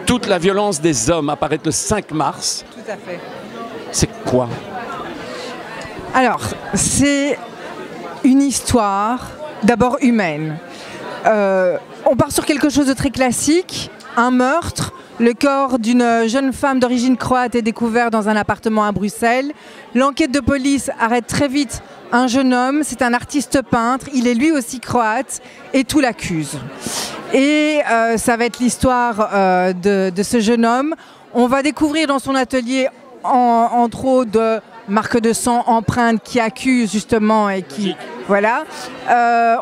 Toute la violence des hommes apparaît le 5 mars. Tout à fait. C'est quoi? Alors, c'est une histoire d'abord humaine. On part sur quelque chose de très classique, un meurtre. Le corps d'une jeune femme d'origine croate est découvert dans un appartement à Bruxelles. L'enquête de police arrête très vite un jeune homme, c'est un artiste peintre, il est lui aussi croate et tout l'accuse. Et ça va être l'histoire de ce jeune homme. On va découvrir dans son atelier entre autres de marques de sang, empreintes qui accusent justement et qui... Voilà.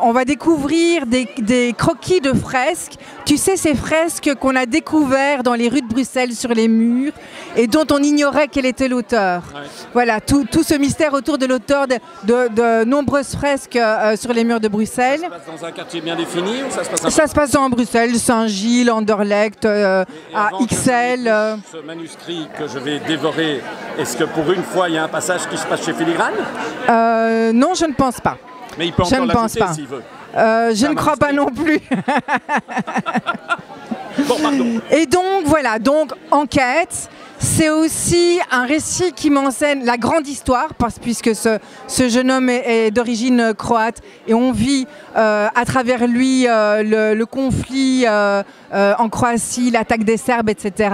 On va découvrir des croquis de fresques. Tu sais, ces fresques qu'on a découvertes dans les rues de Bruxelles sur les murs et dont on ignorait quel était l'auteur. Ouais. Voilà, tout ce mystère autour de l'auteur de nombreuses fresques sur les murs de Bruxelles. Ça se passe dans un quartier bien défini ou ça se passe Ça se passe en Bruxelles, Saint-Gilles, Anderlecht, à XL. Ce manuscrit que je vais dévorer, est-ce que pour une fois il y a un passage qui se passe chez Filigrane? Non, je ne pense pas. Mais il peut encore l'ajouter s'il veut. Je ne crois pas non plus. Bon, pardon. Et donc, voilà, donc enquête. C'est aussi un récit qui m'enseigne la grande histoire, puisque ce jeune homme est d'origine croate et on vit à travers lui le conflit en Croatie, l'attaque des Serbes, etc.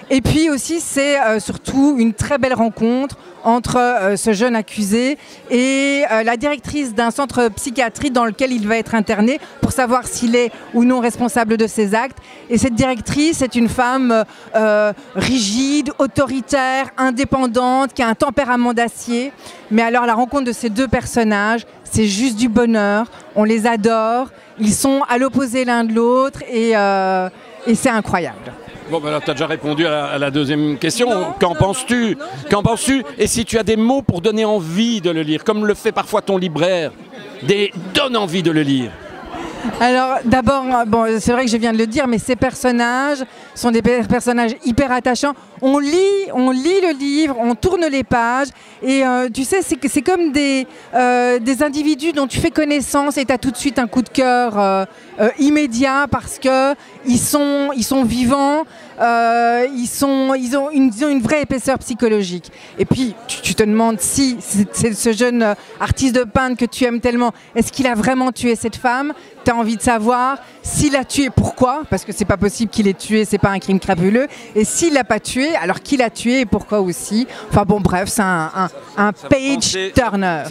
Et puis aussi, c'est surtout une très belle rencontre entre ce jeune accusé et la directrice d'un centre psychiatrique dans lequel il va être interné pour savoir s'il est ou non responsable de ses actes. Et cette directrice est une femme rigide, autoritaire, indépendante, qui a un tempérament d'acier. Mais alors la rencontre de ces deux personnages, c'est juste du bonheur, on les adore, ils sont à l'opposé l'un de l'autre et c'est incroyable. Bon, ben alors tu as déjà répondu à la deuxième question. Qu'en penses-tu? Qu'en penses-tu? Et si tu as des mots pour donner envie de le lire, comme le fait parfois ton libraire, donne envie de le lire. Alors d'abord, bon, c'est vrai que je viens de le dire, mais ces personnages sont des personnages hyper attachants. On lit le livre, on tourne les pages et tu sais, c'est comme des individus dont tu fais connaissance et tu as tout de suite un coup de cœur immédiat parce qu'ils sont vivants, ils ont une vraie épaisseur psychologique. Et puis tu te demandes si c'est ce jeune artiste de peintre que tu aimes tellement, est-ce qu'il a vraiment tué cette femme? Tu as envie de savoir s'il l'a tué, pourquoi? Parce que c'est pas possible qu'il ait tué, c'est pas un crime crapuleux. Et s'il l'a pas tué, alors qui l'a tué et pourquoi aussi? Enfin bon, bref, c'est un page turner.